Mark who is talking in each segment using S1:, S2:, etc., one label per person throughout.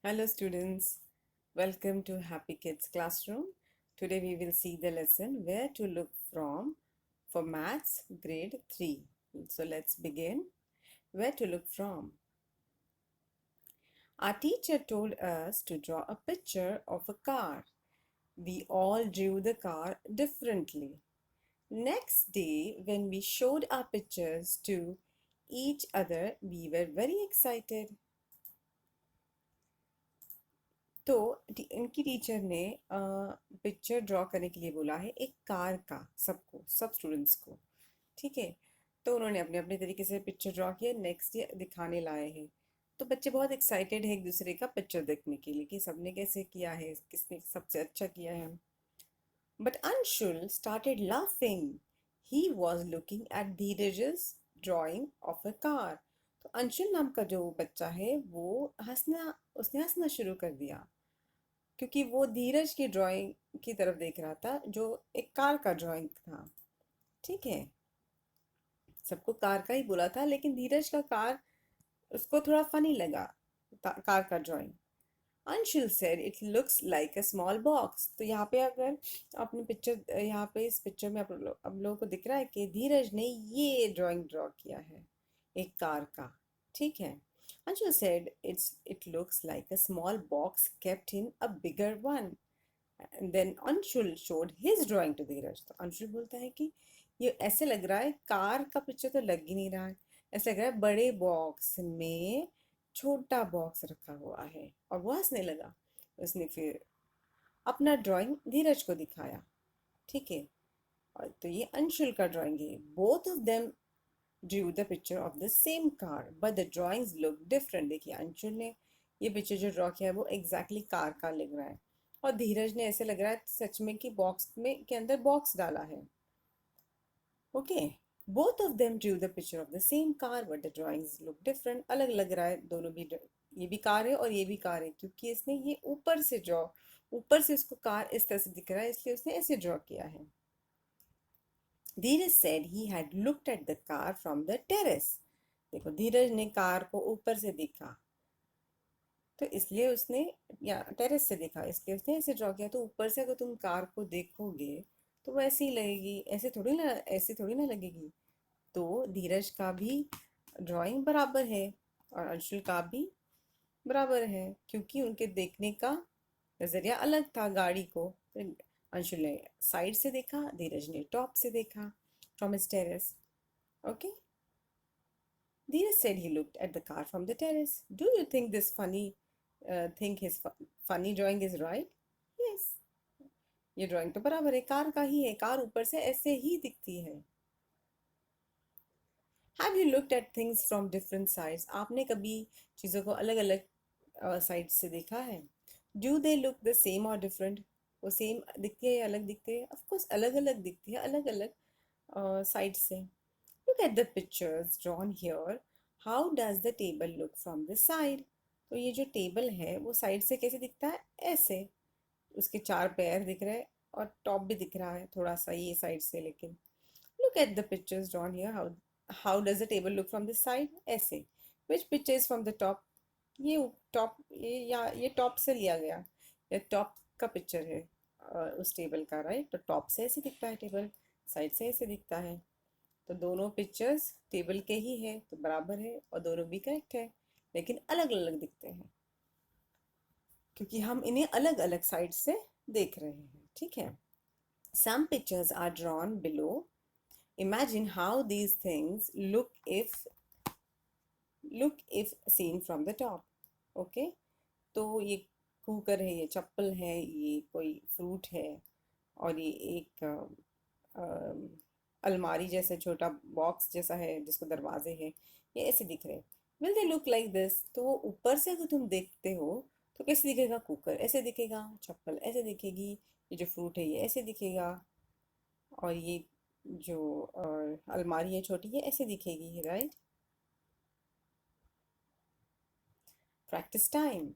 S1: Hello students, welcome to Happy Kids Classroom. Today we will see the lesson where to look from for maths grade 3. So let's begin. Where to look from? Our teacher told us to draw a picture of a car. We all drew the car differently. Next day when we showed our pictures to each other, we were very excited. तो इनकी teacher ने picture draw करने के लिए बोला है एक car का सबको सब स्टूडेंट्स को। ठीक है, तो उन्होंने अपने अपने तरीके से पिक्चर ड्रॉ किया, नेक्स्ट डे दिखाने लाए हैं। तो बच्चे बहुत एक्साइटेड है एक दूसरे का पिक्चर देखने के लिए कि सबने कैसे किया है, किसने सबसे अच्छा किया है। But Anshul started laughing. He was looking at Dheeraj's drawing of a car. तो अंशुल नाम का जो बच्चा है वो उसने हंसना शुरू कर दिया क्योंकि वो धीरज की ड्राइंग की तरफ देख रहा था जो एक कार का ड्राइंग था। ठीक है, सबको कार का ही बोला था लेकिन धीरज का कार उसको थोड़ा फनी लगा, कार का drawing. Anshul said it looks like a small box. तो यहाँ पे अगर आपने पिक्चर, यहाँ पे इस पिक्चर में आप लोगों को दिख रहा है कि धीरज ने ये ड्राइंग ड्रॉ किया है एक कार का। ठीक है, Anshul said it looks like a small box kept in a bigger one. And then Anshul showed his drawing to धीरज। तो अंशुल बोलता है कि ये ऐसे लग रहा है, कार का पिक्चर तो लग ही नहीं रहा है, ऐसा लग रहा है बड़े बॉक्स में छोटा बॉक्स रखा हुआ है। और वो हंसने लगा। उसने फिर अपना ड्राइंग धीरज को दिखाया। ठीक है, और तो ये अंशुल का ड्राइंग है। Both of them drew the picture of the same car but the drawings look different। देखिए अंशुल ने ये पिक्चर जो ड्रॉ किया है वो एग्जैक्टली कार का लग रहा है और धीरज ने ऐसे लग रहा है सच में कि बॉक्स में के अंदर बॉक्स डाला है। Okay, both of them Drew the picture of the same car but the drawings look different. अलग लग रहा है दोनों भी, ये भी कार है और ये भी कार है क्योंकि इसने ये ऊपर से उसको कार इस तरह से दिख रहा है इसलिए उसने ऐसे ड्रॉ किया है। धीरज said he had looked at the car from the terrace। देखो धीरज ने कार को ऊपर से देखा तो इसलिए उसने, या टेरेस से देखा इसलिए उसने ऐसे ड्रॉ किया। तो ऊपर से अगर तुम कार को देखोगे तो वो ऐसी लगेगी, ऐसे थोड़ी ना लगेगी। तो धीरज का भी ड्राइंग बराबर है और अंशुल का भी बराबर है क्योंकि उनके देखने का नज़रिया अलग था गाड़ी को। अंशुल ने साइड से देखा, धीरज ने टॉप से देखा, from his terrace. Okay, Dheeraj said he looked at the car from the terrace. Do you think this funny drawing is right? Yes. ये ड्राइंग तो बराबर है, कार का ही है, कार ऊपर से ऐसे ही दिखती है। Have you looked at things from different sides? आपने कभी चीज़ों को अलग अलग साइड से देखा है? Do they look the same or different? वो सेम दिखती है या अलग दिखती है? Of course अलग अलग दिखती है, अलग अलग साइड से। Look at the pictures drawn here. How does the table look from the side? तो ये जो टेबल है वो साइड से कैसे दिखता है? ऐसे। उसके चार पैर दिख रहे हैं और टॉप भी दिख रहा है थोड़ा सा ये साइड से। लेकिन look at the pictures drawn here. How does the table look from this side? ऐसे। Which picture is from the top? ये टॉप, ये टॉप से लिया गया, ये टॉप का पिक्चर है उस टेबल का, राइट। तो टॉप से ऐसे दिखता है टेबल, साइड से ऐसे दिखता है। तो दोनों पिक्चर्स टेबल के ही है तो बराबर है और दोनों भी करेक्ट है, लेकिन अलग अलग दिखते हैं क्योंकि हम इन्हें अलग अलग साइड से देख रहे हैं। ठीक है, some pictures are drawn below। Imagine how these things look if seen from the top। Okay, तो ये कुकर है, ये चप्पल है, ये कोई फ्रूट है और ये एक अलमारी जैसा छोटा बॉक्स जैसा है जिसको दरवाजे हैं, ये ऐसे दिख रहे हैं। Will they look like this? तो ऊपर से अगर तुम देखते हो तो कैसे दिखेगा? कुकर ऐसे दिखेगा, चप्पल ऐसे दिखेगी, ये जो फ्रूट है ये ऐसे दिखेगा और ये जो अलमारी है छोटी ये ऐसे दिखेगी, right. Practice time.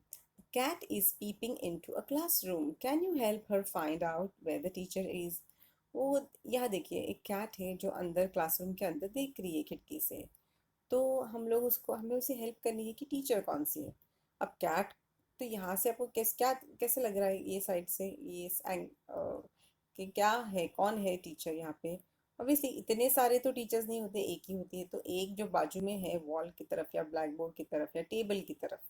S1: Cat is peeping into a classroom. Can you help her find out where the teacher is? वो, यहाँ देखिए एक कैट है जो अंदर क्लासरूम के अंदर देख रही है खिड़की से। तो हमें उसे हेल्प करनी है कि टीचर कौन सी है। अब कैट तो यहाँ से आपको कैसे लग रहा है ये साइड से ये कि क्या है, कौन है टीचर यहाँ पे? ऑब्वियसली इतने सारे तो टीचर्स नहीं होते, एक ही होती है, तो एक जो बाजू में है वॉल की तरफ या ब्लैक बोर्ड की तरफ या टेबल की तरफ,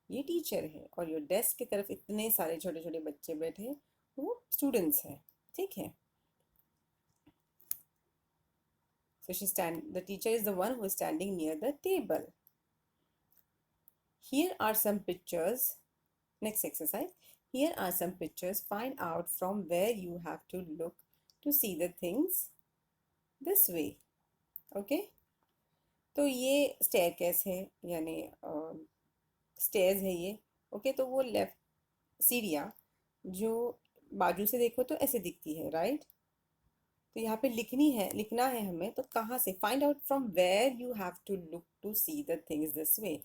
S1: ये टीचर है, और योर डेस्क की तरफ इतने सारे छोटे छोटे बच्चे बैठे हैं, वो स्टूडेंट्स हैं। ठीक है, so the teacher is the one who is standing near the table. Here are some pictures. Next exercise. Here are some pictures. Find out from where you have to look to see the things this way. Okay? तो ये staircase है, यानी stairs है ये। Okay, तो वो left सीढ़ियाँ जो बाजू से देखो तो ऐसे दिखती है, राइट? तो यहाँ पे लिखना है हमें, तो कहाँ से? Find out from where you have to look to see the things this way.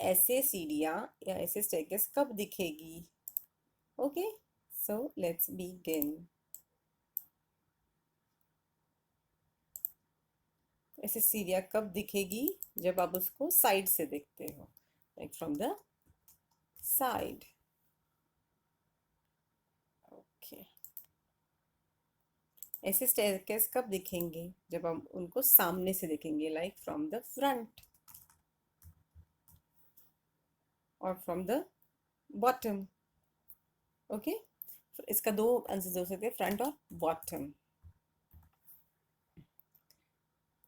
S1: ऐसे सीढ़ियाँ या ऐसे स्टेयरकेस कब दिखेगी? Okay, so let's begin. ऐसे सीढ़ियाँ कब दिखेगी? जब आप उसको साइड से देखते हो, like from the side. Okay, ऐसे स्टेयरकेस कब दिखेंगे? जब हम उनको सामने से देखेंगे, लाइक फ्रॉम द फ्रंट और फ्रॉम द बॉटम। ओके, इसका दो आंसर हो सकते हैं, फ्रंट और बॉटम।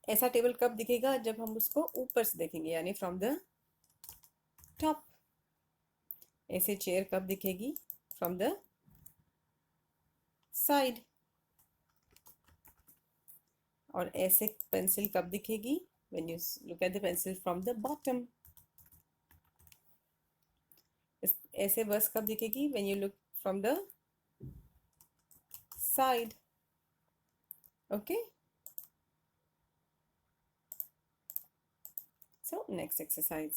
S1: ऐसा टेबल कब दिखेगा? जब हम उसको ऊपर से देखेंगे, यानी फ्रॉम द टॉप। ऐसे चेयर कब दिखेगी? From the side. और ऐसे पेंसिल कब दिखेगी? When you look at the pencil from the bottom. ऐसे बस कब दिखेगी? When you look from the side. Okay, so next exercise.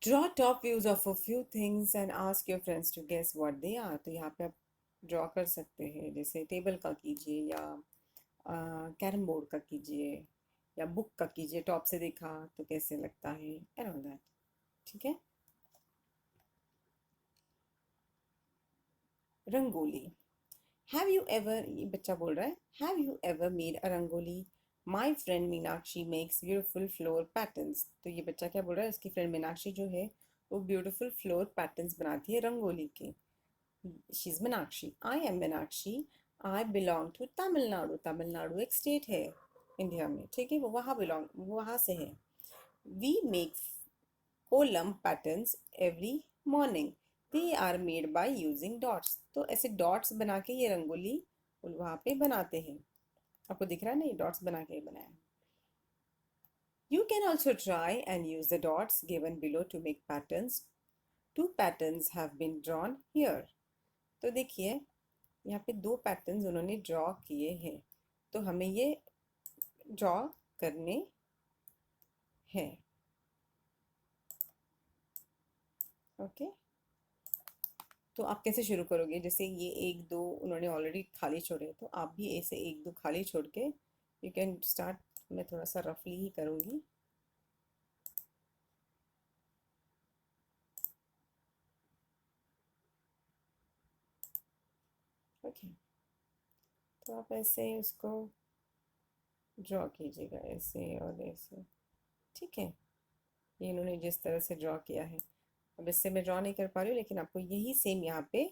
S1: Draw top views of a few things and ask your friends to guess what they are. तो यहाँ पे आप draw कर सकते हैं, जैसे टेबल का कीजिए या कैरम बोर्ड का कीजिए या बुक का कीजिए। टॉप से देखा तो कैसे लगता है, एंड ऑल दैट। ठीक है, रंगोली। हैव यू एवर, ये बच्चा बोल रहा है, have you ever made a rangoli? My friend Meenakshi makes beautiful floor patterns. तो ये बच्चा क्या बोल रहा है? उसकी फ्रेंड मीनाक्षी जो है वो ब्यूटिफुल फ्लोर पैटर्न्स बनाती है रंगोली के। She is Meenakshi, I am Meenakshi, I belong to Tamil Nadu. Tamil Nadu एक स्टेट है इंडिया में, ठीक है, वो वहाँ से है। We make kolam patterns every morning, they are made by using dots. तो ऐसे डॉट्स बना के ये रंगोली वहाँ पे बनाते हैं। आपको दिख रहा है ना, ये डॉट्स बना के बनाया है। You can also try and use the dots given below to make patterns. Two patterns have been drawn here. तो देखिए यहाँ पे दो पैटर्न्स उन्होंने ड्रॉ किए हैं, तो हमें ये ड्रॉ करने हैं। ओके, तो आप कैसे शुरू करोगे? जैसे ये एक दो उन्होंने ऑलरेडी खाली छोड़े, तो आप भी ऐसे एक दो खाली छोड़ के यू कैन स्टार्ट। मैं थोड़ा सा रफली ही करूँगी। ओके, तो आप ऐसे उसको ड्रॉ कीजिएगा, ऐसे और ऐसे। ठीक है, ये इन्होंने जिस तरह से ड्रॉ किया है, अब इससे मैं ड्रॉ नहीं कर पा रही हूँ, लेकिन आपको यही सेम यहाँ पे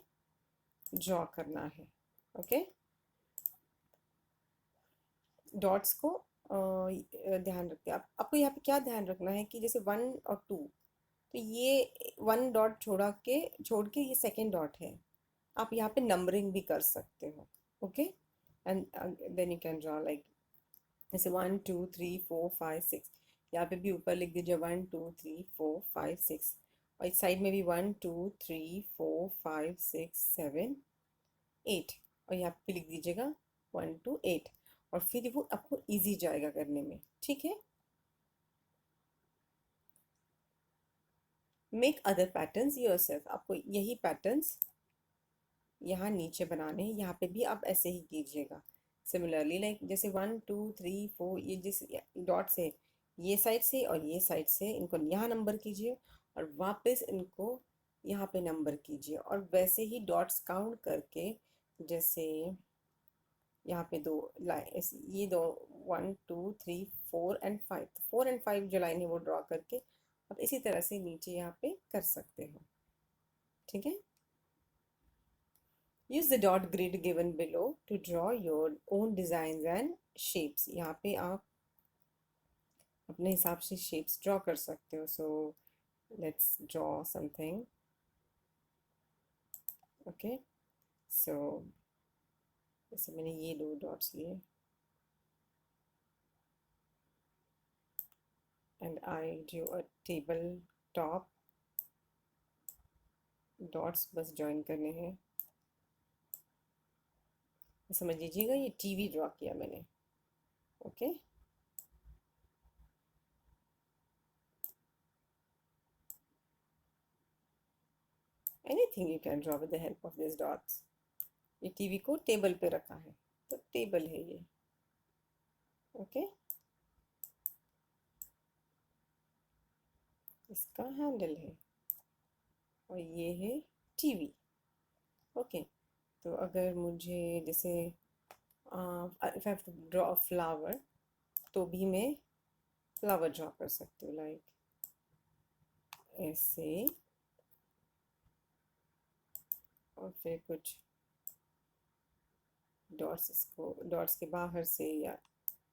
S1: ड्रॉ करना है। ओके, डॉट्स को ध्यान रखते हैं आप। आपको यहाँ पे क्या ध्यान रखना है कि जैसे 1 और 2, तो ये 1 डॉट छोड़ के ये सेकेंड डॉट है। आप यहाँ पे नंबरिंग भी कर सकते हो। Okay, and then you can draw like जैसे 1 2 3 4 5 6। यहाँ पे भी ऊपर लिख दीजिए 1 2 3 4 5 6, और इस साइड में भी 1 2 3 4 5 6 7 8, और यहाँ पे लिख दीजिएगा 1 2 8, और फिर वो आपको इजी जाएगा करने में। ठीक है, मेक अदर पैटर्न्स योरसेल्फ। आपको यही पैटर्न्स यहाँ नीचे बनाने हैं, यहाँ पे भी आप ऐसे ही कीजिएगा। सिमिलरली लाइक जैसे 1 2 3 4, ये जिस डॉट से ये साइड से और ये साइड से इनको यहाँ नंबर कीजिए, और वापस इनको यहाँ पे नंबर कीजिए और वैसे ही डॉट्स काउंट करके, जैसे यहाँ पे दो लाइन, ये दो, 1 2 3 4 एंड 5, 4 एंड 5 जो लाइन है वो ड्रॉ करके अब इसी तरह से नीचे यहाँ पे कर सकते हो। ठीक है। Use the dot grid given below to draw your own design and shapes. यहाँ पे आप अपने हिसाब से शेप्स ड्रॉ कर सकते हो। So let's draw something. Okay, so जैसे मैंने ये दो डॉट्स लिए and I drew a table top। Dots बस ज्वाइन करने हैं। समझ लीजिएगा ये टीवी ड्रॉ किया मैंने। Okay, anything you can draw with the help of this dots. ये टीवी को टेबल पे रखा है तो टेबल है ये। ओके, इसका हैंडल है और ये है टीवी। ओके, तो अगर मुझे जैसे if I have to draw a flower तो भी मैं फ्लावर ड्रॉ कर सकती हूँ, लाइक ऐसे। और फिर कुछ डॉट्स, इसको डॉट्स के बाहर से या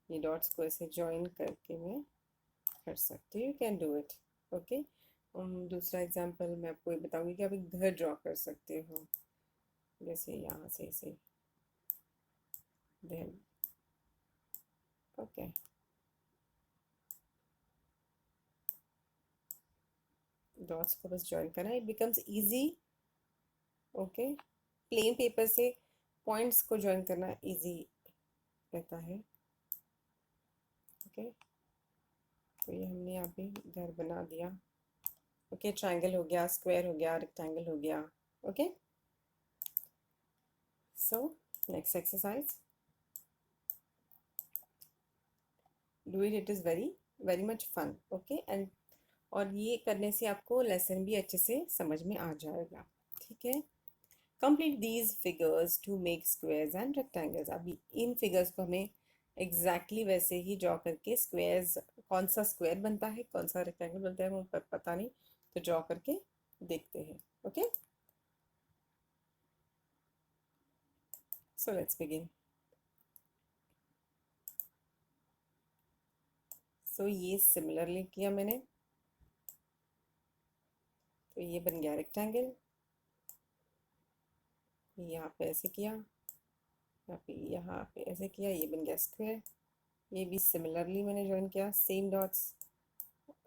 S1: ये डॉट्स को ऐसे जॉइन करके मैं कर सकती हूँ। You can do it. Okay, दूसरा एग्जांपल मैं आपको ये बताऊंगी कि आप एक घर ड्रॉ कर सकते हो, जैसे यहाँ से ऐसे। देन ओके, डॉट्स को बस जॉइन करना, it becomes easy. Okay, plain paper से पॉइंट्स को जॉइन करना इजी रहता है। ओके, तो ये हमने यहाँ पे घर बना दिया। ओके, ट्रायंगल हो गया, स्क्वायर हो गया, रेक्टेंगल हो गया। Okay, so next exercise, do it, it is very very much fun. Okay, and और ये करने से आपको लेसन भी अच्छे से समझ में आ जाएगा। ठीक है। Complete these figures to make squares and rectangles. अभी इन फिगर्स को हमें एग्जैक्टली वैसे ही ड्रॉ करके स्क्वेयर्स, कौन सा स्क्वायर बनता है कौन सा रेक्टेंगल बनता है वो पता नहीं, तो ड्रॉ करके देखते हैं। Okay, so let's begin. So ये सिमिलरली किया मैंने, तो ये बन गया रेक्टेंगल। यहाँ पे ऐसे किया, यहाँ पे ऐसे किया, ये बन गया स्क्वायर। ये भी सिमिलरली मैंने ज्वाइन किया, सेम डॉट्स,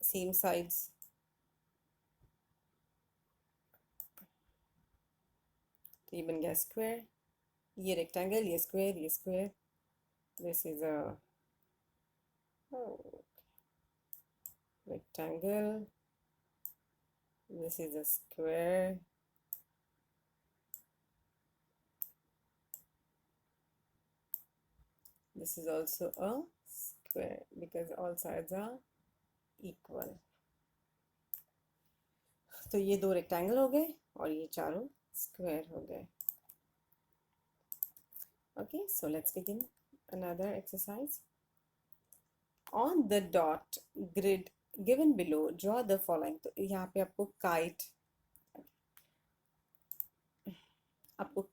S1: सेम साइड्स। तो ये बन गया स्क्वायर, ये रेक्टेंगल, ये स्क्वायर, ये square. This is a rectangle, this is a square, this is also a square because all sides are equal। तो ये दो रेक्टेंगल हो गए और ये चारों स्क्वायर हो गए। Okay, so let's begin another exercise। On the dot grid given below draw the following। तो यहाँ पे आपको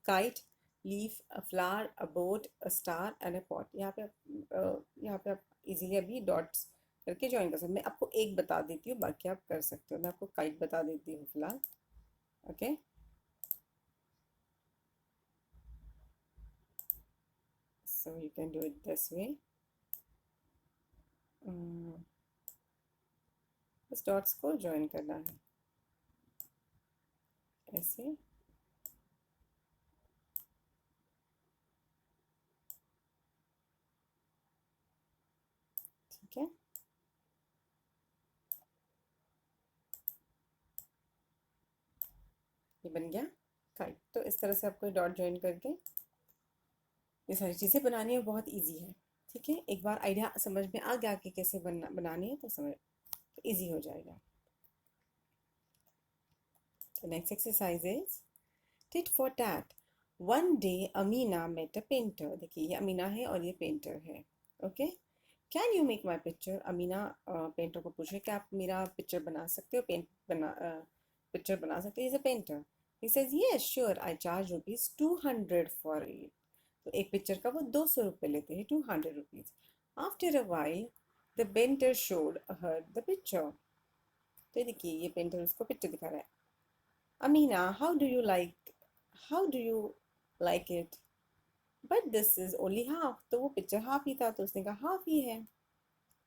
S1: kite, leaf, a flower, a boat, a star and a pot. यहाँ पे आप इजीली अभी डॉट्स करके ज्वाइन कर सकते हो। मैं आपको एक बता देती हूँ, बाकी आप कर सकते हो। मैं आपको काइट बता देती हूँ फिलहाल। Okay, so you can do it this way. बस डॉट्स को ज्वाइन करना है ऐसे। ठीक है, ये बन गया काइट। तो इस तरह से आपको डॉट ज्वाइन करके ये सारी चीज़ें बनानी है, बहुत इजी है। ठीक है, एक बार आइडिया समझ में आ गया कि कैसे बनानी है तो समझ तो ईजी हो जाएगा। The next exercise is tit for tat. One day Amina met a painter. देखिए ये अमीना है और ये पेंटर है. Okay, can you make my picture? Amina painter को पूछे कि आप मेरा पिक्चर बना सकते हो, पेंट बना पिक्चर बना सकते हो. Is a painter. He says yes sure, I charge rupees 200 for it. तो एक पिक्चर का वो 200 रुपये लेते हैं, 200 rupees. After a while the painter showed her the picture. तो देखिए ये पेंटर उसको पिक्चर दिखा रहा है. Amina, how do you like it? But this is only half. तो वो पिक्चर हाफ ही था, तो उसने कहा हाफ ही है.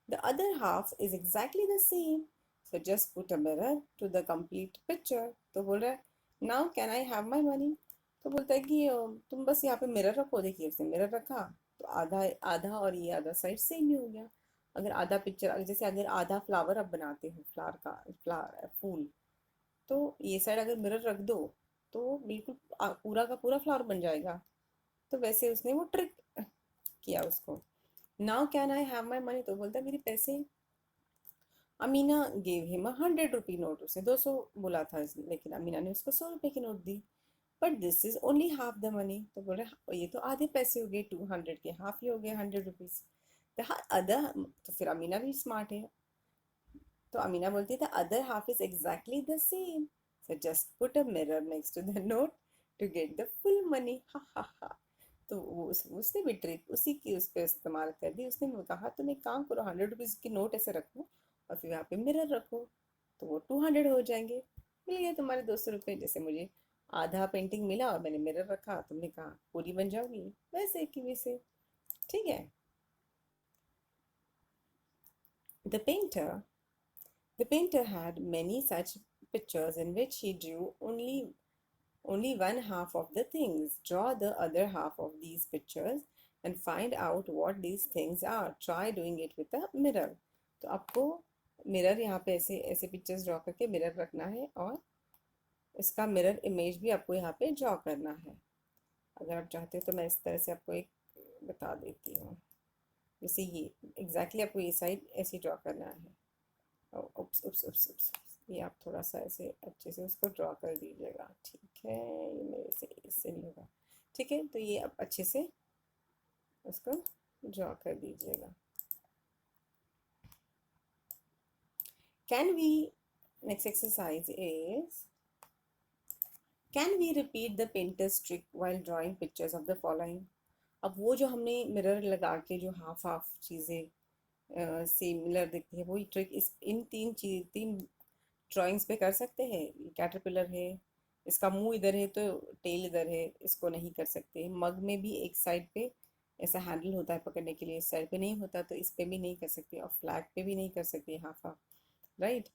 S1: The other half is exactly the same, so just put a mirror to the complete picture. तो बोल रहा है now can I have my money. तो बोलता है कि तुम बस यहाँ पे मिरर रखो. देखिए उसने मिरर रखा, तो आधा आधा और ये आधा साइड सेम ही हो गया. अगर आधा पिक्चर, जैसे अगर आधा फ्लावर आप बनाते हो, फ्लावर फूल, तो ये साइड अगर मिरर रख दो तो बिल्कुल पूरा का पूरा फ्लावर बन जाएगा. तो वैसे उसने वो ट्रिक किया उसको. Now can I have my money. तो बोलता है मेरे पैसे. Amina gave him 100 rupee note. उसने 200 बोला था, लेकिन अमीना ने उसको 100 रुपए की note the. But this is only half the money. तो बोल रहे ये तो आधे पैसे हो गए, 200 के हाफ ही हो गए 100 रुपीज. द अदर, तो फिर अमीना भी स्मार्ट है. तो अमीना बोलती है other half is exactly the same, so just put a mirror next to the note to get the full money. हा हा हा. तो उसने भी ट्रिक उसी की उस पर इस्तेमाल कर दी. उसने कहा तुम एक काम करो, 100 रुपीज़ की नोट ऐसे रखो और फिर यहाँ पे मिरर रखो, तो वो 200 हो जाएंगे. मिल गए तुम्हारे 200 रुपये. जैसे मुझे आधा पेंटिंग मिला और मैंने मिरर रखा, तुमने कहा पूरी बन जाओगी, वैसे की वैसे. ठीक है. The painter The painter had many such pictures in which he drew only one half of the things. Draw the other half of these pictures and find out what these things are. Try doing it with a mirror. तो आपको mirror यहाँ पे ऐसे ऐसे pictures draw करके mirror रखना है, और इसका मिरर इमेज भी आपको यहाँ पे ड्रॉ करना है. अगर आप चाहते हो तो मैं इस तरह से आपको एक बता देती हूँ. जैसे ये एग्जैक्टली आपको ये साइड ऐसे ड्रॉ करना है. उप्स उप्स उप्स उप्स. ये आप थोड़ा सा ऐसे अच्छे से उसको ड्रॉ कर दीजिएगा. ठीक है, ये मेरे से इससे नहीं होगा. ठीक है, तो ये आप अच्छे से उसको ड्रॉ कर दीजिएगा. Can we next exercise is can we repeat the painter's trick while drawing pictures of the following. अब वो जो हमने मिरर लगा के जो हाफ हाफ चीज़ें सिमिलर दिखती है, वही ट्रिक इस इन तीन ड्राइंग्स पे कर सकते हैं. कैटरपिलर है, इसका मुंह इधर है तो टेल इधर है, इसको नहीं कर सकते. मग में भी एक साइड पे ऐसा हैंडल होता है पकड़ने के लिए, इस साइड पे नहीं होता, तो इस पे भी नहीं कर सकते, और फ्लैग पे भी नहीं कर सकते half half. Right.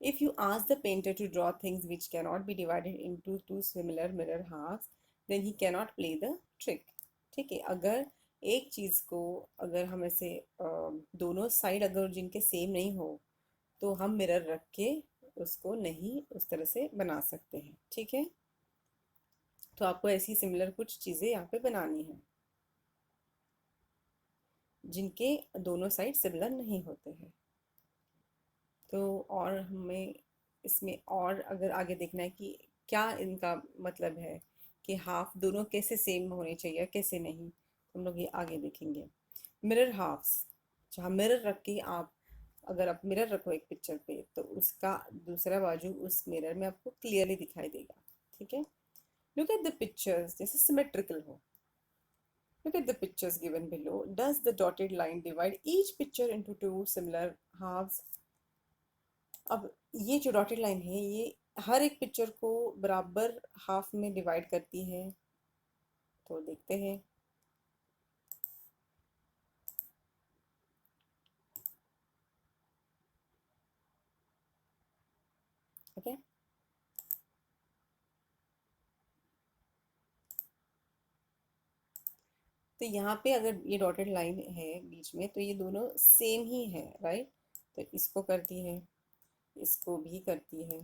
S1: If you ask the painter to draw things which cannot be divided into two similar mirror halves, then he cannot play the trick. ठीक है. अगर एक चीज़ को, अगर हम ऐसे दोनों साइड अगर जिनके सेम नहीं हो, तो हम मिरर रख के उसको नहीं उस तरह से बना सकते हैं. ठीक है. तो आपको ऐसी सिमिलर कुछ चीज़ें यहाँ पे बनानी है जिनके दोनों साइड सिमिलर नहीं होते हैं. तो और हमें इसमें और अगर आगे देखना है कि क्या इनका मतलब है कि हाफ दोनों कैसे सेम होने चाहिए कैसे नहीं, तो हम लोग ये आगे देखेंगे. Mirror halves. जहाँ मिरर रख के आप, अगर आप मिरर रखो एक पिक्चर पे, तो उसका दूसरा बाजू उस मिरर में आपको क्लियरली दिखाई देगा. ठीक है. लुक एट द पिक्चर्स, जैसे सिमेट्रिकल हो. Look at the pictures given below. Does the dotted line divide each picture into two similar halves? अब ये जो डॉटेड लाइन है, ये हर एक पिक्चर को बराबर हाफ में डिवाइड करती है. तो देखते हैं. ओके. तो यहाँ पे अगर ये डॉटेड लाइन है बीच में, तो ये दोनों सेम ही है. राइट. तो इसको करती है, इसको भी करती है,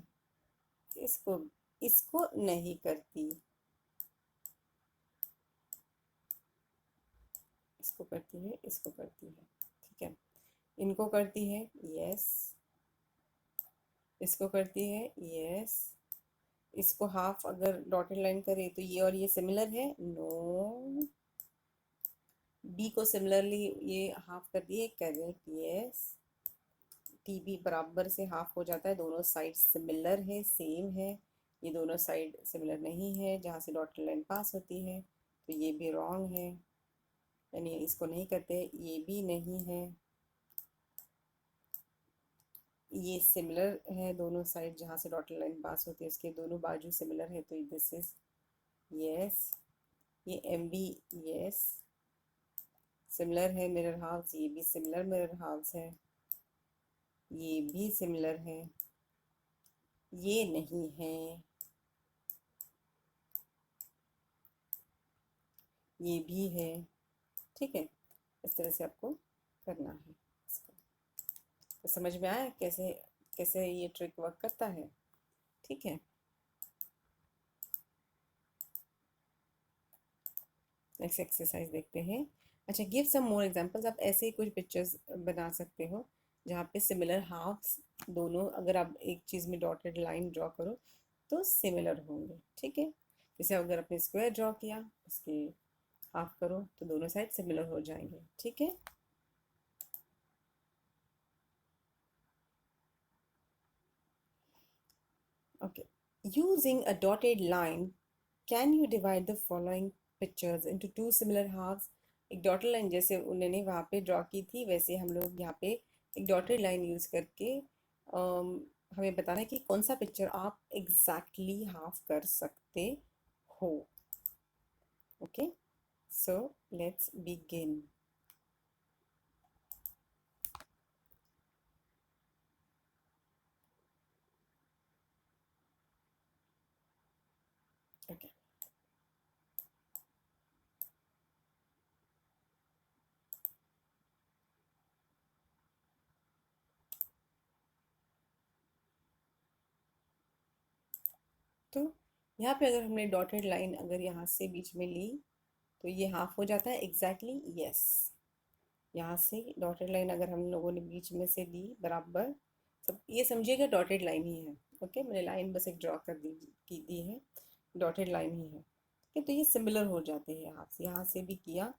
S1: इसको इसको नहीं करती, इसको करती है, इसको करती है. ठीक है. इनको करती है, यस. इसको करती है, यस. इसको हाफ अगर डॉटेड लाइन करे तो ये और ये सिमिलर है, नो। बी को सिमिलरली ये हाफ कर दिए, करेक्ट, यस। टी भी बराबर से हाफ हो जाता है, दोनों साइड सिमिलर है, सेम है। ये दोनों साइड सिमिलर नहीं है जहाँ से डॉटेड लाइन पास होती है, तो ये भी रॉन्ग है, यानी इसको नहीं करते। ये भी नहीं है, ये सिमिलर है, दोनों साइड जहाँ से डॉटेड लाइन पास होती है उसके दोनों बाजू सिमिलर है, तो दिस इज यस। ये एम बी, यस, सिमिलर है मिरर हाउस, ये भी सिमिलर मिरर हाउस है, ये भी सिमिलर है, ये नहीं है, ये भी है। ठीक है, इस तरह से आपको करना है इसको। तो समझ में आया कैसे कैसे ये ट्रिक वर्क करता है? ठीक है, नेक्स्ट एक्सरसाइज देखते हैं। अच्छा, गिव सम मोर एग्जांपल्स। आप ऐसे ही कुछ पिक्चर्स बना सकते हो जहाँ पे सिमिलर हाफ्स, दोनों अगर आप एक चीज़ में डॉटेड लाइन ड्रॉ करो तो सिमिलर होंगे। ठीक है, जैसे अगर आपने स्क्वायर ड्रॉ किया, उसके हाफ करो तो दोनों साइड सिमिलर हो जाएंगे। ठीक है, okay. Using a dotted line, can you divide the following pictures into two similar halves. एक डॉटेड लाइन जैसे उन्होंने वहाँ पे ड्रॉ की थी, वैसे हम लोग यहाँ पे एक डॉटेड लाइन यूज़ करके हमें बताना है कि कौन सा पिक्चर आप एग्जैक्टली हाफ कर सकते हो। Okay, so let's begin. Okay, तो यहाँ पे अगर हमने डॉटेड लाइन अगर यहाँ से बीच में ली तो ये हाफ हो जाता है एग्जैक्टली, यस। यहाँ से डॉटेड लाइन अगर हम लोगों ने बीच में से ली बराबर, सब ये समझिएगा डॉटेड लाइन ही है। ओके, मैंने लाइन बस एक ड्रॉ कर दी है, डॉटेड लाइन ही है। ठीक है, तो ये सिमिलर हो जाते हैं हाफ से। यहाँ से भी किया,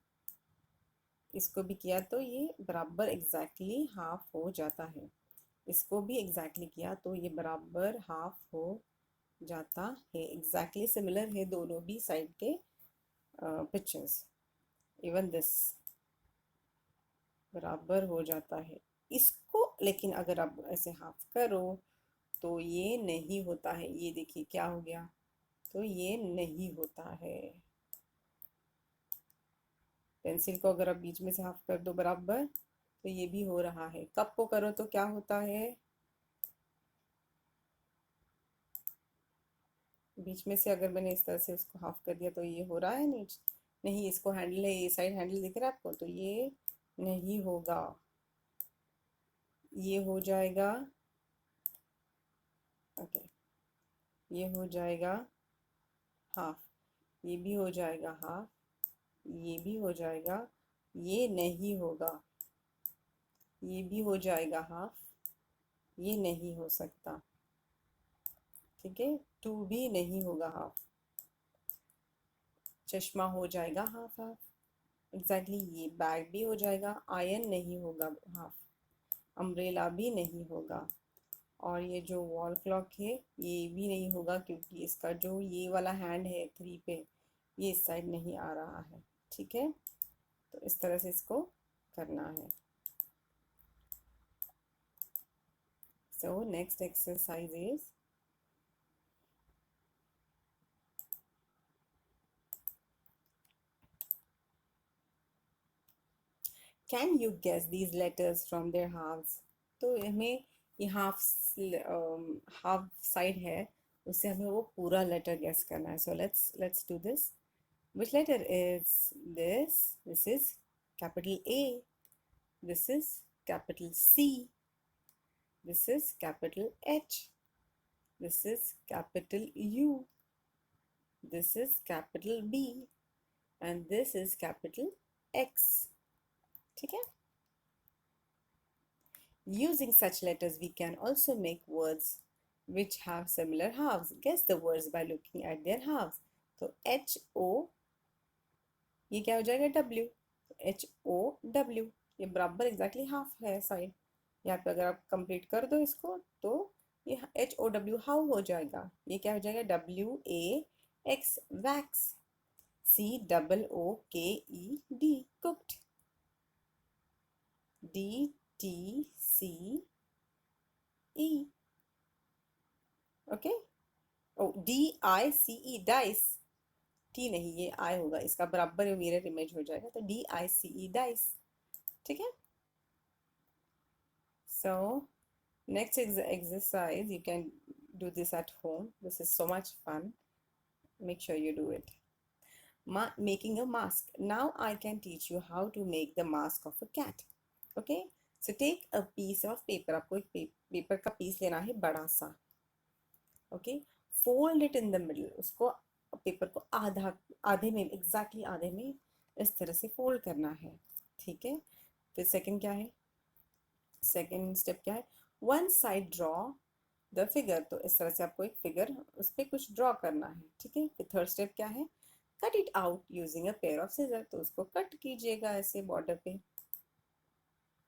S1: इसको भी किया, तो ये बराबर एग्जैक्टली हाफ हो जाता है। इसको भी एग्जैक्टली किया तो ये बराबर हाफ हो जाता है, एग्जैक्टली सिमिलर है दोनों भी साइड के पिक्चर्स। इवन दिस बराबर हो जाता है इसको, लेकिन अगर आप ऐसे हाफ करो तो ये नहीं होता है। ये देखिए क्या हो गया, तो ये नहीं होता है। पेंसिल को अगर आप बीच में से हाफ कर दो बराबर तो ये भी हो रहा है। कप को करो तो क्या होता है, बीच में से अगर मैंने इस तरह से उसको हाफ कर दिया तो ये हो रहा है, नहीं नहीं, इसको हैंडल है, ये साइड हैंडल दिख रहा है आपको, तो ये नहीं होगा। ये हो जाएगा, ओके, ये हो जाएगा हाफ, ये भी हो जाएगा हाफ, ये भी हो जाएगा, ये नहीं होगा, ये भी हो जाएगा हाफ, ये नहीं हो सकता। ठीक है, टू भी नहीं होगा हाफ, चश्मा हो जाएगा हाफ हाफ, एग्जैक्टली ये बैग भी हो जाएगा, आयन नहीं होगा हाफ, अम्ब्रेला भी नहीं होगा, और ये जो वॉल क्लॉक है ये भी नहीं होगा क्योंकि इसका जो ये वाला हैंड है थ्री पे, ये इस साइड नहीं आ रहा है। ठीक है, तो इस तरह से इसको करना है। So next exercise is, can you guess these letters from their halves. तो हमें ये हाफ हाफ साइड है, उससे हमें वो पूरा लेटर गेस करना है। So let's do this. Which letter is this? This is capital A. This is capital C. This is capital H. This is capital U. This is capital B. And this is capital X. ठीक है? Using such letters, we can also make words which have similar halves. Guess the words by looking at their halves. तो H O, ये क्या हो जाएगा W, H O W, ये बराबर exactly half है साइड। यहाँ पे अगर आप कंप्लीट कर दो इसको तो ये एच ओ डब्ल्यू हाउ हो जाएगा, ये क्या हो जाएगा W A X wax, C double O K E D cooked, D T C E, okay. O D I C E dice, T नहीं ये आई होगा, इसका बराबर मिरर इमेज हो जाएगा, तो D I C E dice, ठीक है। सो next exercise, you can do this at home. This is so much fun. Make sure you do it. Making a mask. Now I can teach you how to make the mask of a cat. Okay? So take a piece of paper. आपको एक paper का piece लेना है बड़ा सा. Okay? Fold it in the middle. उसको paper को आधे में exactly आधे में इस तरह से फोल्ड करना है. ठीक है? फिर सेकंड क्या है? सेकंड स्टेप क्या है? One side draw the figure, तो इस तरह से आपको एक फिगर उस पर कुछ ड्रॉ करना है, ठीक है। फिर थर्ड स्टेप क्या है? Cut it out using a pair of scissor, तो उसको कट कीजिएगा ऐसे बॉर्डर पे,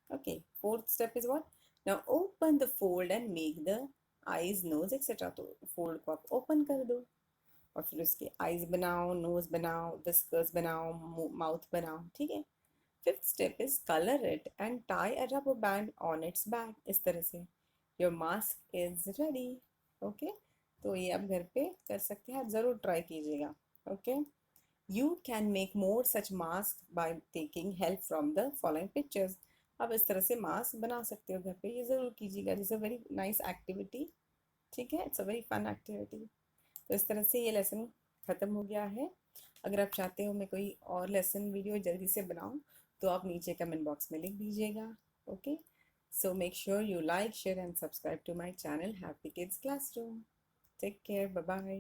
S1: okay. Fourth step is what? Now open the fold and make the eyes nose etcetera, तो फोल्ड को आप ओपन कर दो और फिर उसके आईज बनाओ, नोज बनाओ, विस्कर्स बनाओ, माउथ बनाओ, ठीक है। Fifth step is colour it and tie a rubber band on it's back, इस तरह से your mask is ready, okay. तो ये आप घर पे कर सकते हैं, आप ज़रूर ट्राई कीजिएगा, okay. You can make more such mask by taking help from the following pictures, आप इस तरह से मास्क बना सकते हो घर पे, ये ज़रूर कीजिएगा, it's a very nice activity, ठीक है, it's a very fun activity. तो इस तरह से ये लेसन ख़त्म हो गया है। अगर आप चाहते हो मैं कोई और लेसन वीडियो जल्दी से बनाऊं तो आप नीचे कमेंट बॉक्स में लिख दीजिएगा, okay. So make sure you like, share and subscribe to my channel Happy Kids Classroom. Take care, bye bye.